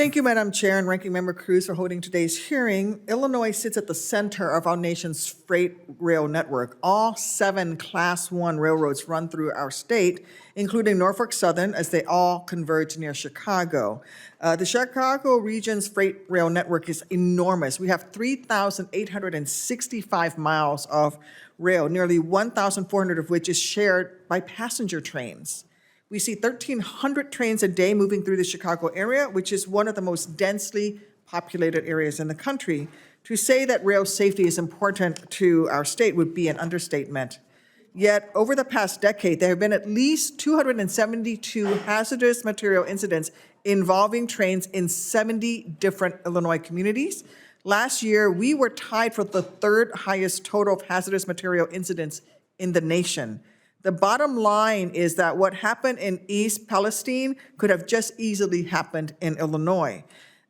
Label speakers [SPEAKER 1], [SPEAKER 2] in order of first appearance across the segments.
[SPEAKER 1] Thank you, Madam Chair and Ranking Member Cruz, for holding today's hearing. Illinois sits at the center of our nation's freight rail network. All 7 Class 1 railroads run through our state, including Norfolk Southern, as they all converge near Chicago. The Chicago region's freight rail network is enormous. We have 3,865 miles of rail, nearly 1,400 of which is shared by passenger trains. We see 1,300 trains a day moving through the Chicago area, which is one of the most densely populated areas in the country. To say that rail safety is important to our state would be an understatement. Yet, over the past decade, there have been at least 272 hazardous material incidents involving trains in 70 different Illinois communities. Last year, we were tied for the 3rd highest total of hazardous material incidents in the nation. The bottom line is that what happened in East Palestine could have just easily happened in Illinois.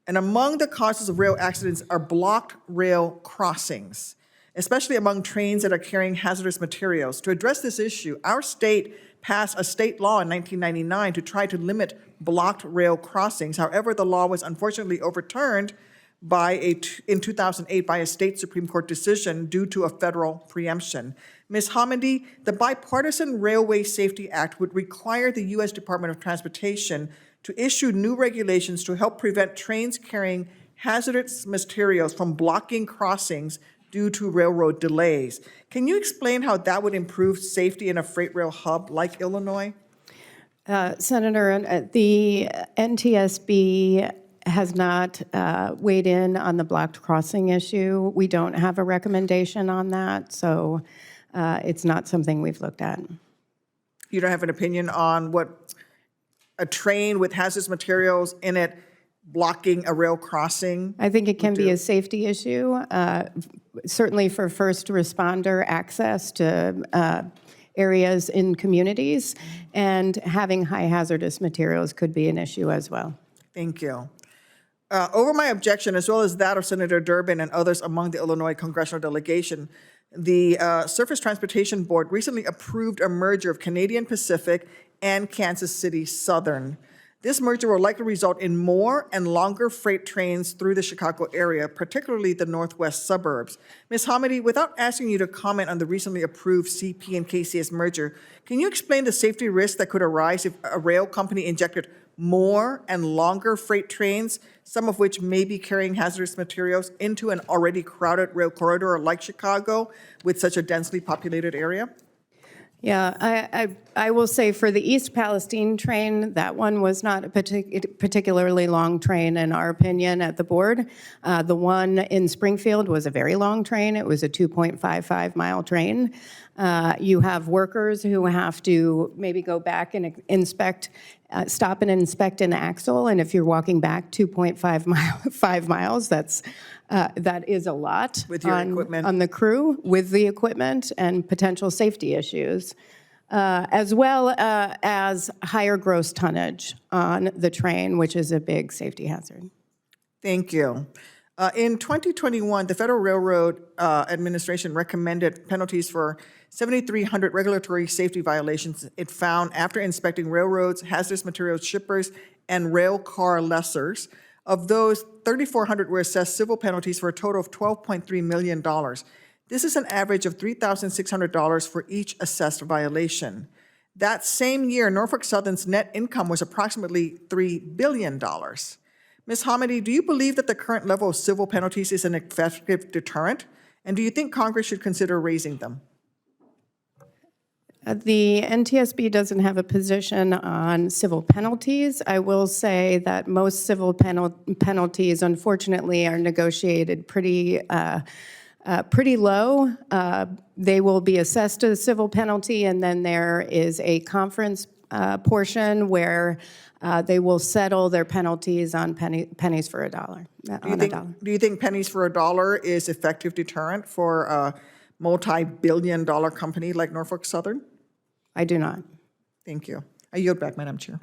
[SPEAKER 1] And among the causes of rail accidents are blocked rail crossings, especially among trains that are carrying hazardous materials. To address this issue, our state passed a state law in 1999 to try to limit blocked rail crossings. However, the law was unfortunately overturned in 2008 by a state Supreme Court decision due to a federal preemption. Ms. Hamady, the Bipartisan Railway Safety Act would require the U.S. Department of Transportation to issue new regulations to help prevent trains carrying hazardous materials from blocking crossings due to railroad delays. Can you explain how that would improve safety in a freight rail hub like Illinois?
[SPEAKER 2] Senator, the NTSB has not weighed in on the blocked crossing issue. We don't have a recommendation on that, so it's not something we've looked at.
[SPEAKER 1] You don't have an opinion on what a train with hazardous materials in it blocking a rail crossing?
[SPEAKER 2] I think it can be a safety issue, certainly for first responder access to areas in communities, and having high hazardous materials could be an issue as well.
[SPEAKER 1] Thank you. Over my objection, as well as that of Senator Durbin and others among the Illinois congressional delegation, the Surface Transportation Board recently approved a merger of Canadian Pacific and Kansas City Southern. This merger will likely result in more and longer freight trains through the Chicago area, particularly the northwest suburbs. Ms. Hamady, without asking you to comment on the recently approved CP and KCS merger, can you explain the safety risks that could arise if a rail company injected more and longer freight trains, some of which may be carrying hazardous materials, into an already crowded rail corridor like Chicago with such a densely populated area?
[SPEAKER 2] Yeah, I will say for the East Palestine train, that one was not a particularly long train in our opinion at the board. The one in Springfield was a very long train. It was a 2.55-mile train. You have workers who have to maybe go back and inspect, stop and inspect an axle, and if you're walking back 2.5 miles, that is a lot
[SPEAKER 1] with your equipment
[SPEAKER 2] on the crew, with the equipment, and potential safety issues, as well as higher gross tonnage on the train, which is a big safety hazard.
[SPEAKER 1] Thank you. In 2021, the Federal Railroad Administration recommended penalties for 7,300 regulatory safety violations it found after inspecting railroads, hazardous materials shippers, and rail car lessors. Of those, 3,400 were assessed civil penalties for a total of $12.3 million. This is an average of $3,600 for each assessed violation. That same year, Norfolk Southern's net income was approximately $3 billion. Ms. Hamady, do you believe that the current level of civil penalties is an effective deterrent? And do you think Congress should consider raising them?
[SPEAKER 2] The NTSB doesn't have a position on civil penalties. I will say that most civil penalties, unfortunately, are negotiated pretty low. They will be assessed as a civil penalty, and then there is a conference portion where they will settle their penalties on pennies for a dollar.
[SPEAKER 1] Do you think pennies for a dollar is effective deterrent for a multi-billion-dollar company like Norfolk Southern?
[SPEAKER 2] I do not.
[SPEAKER 1] Thank you. I yield back, Madam Chair.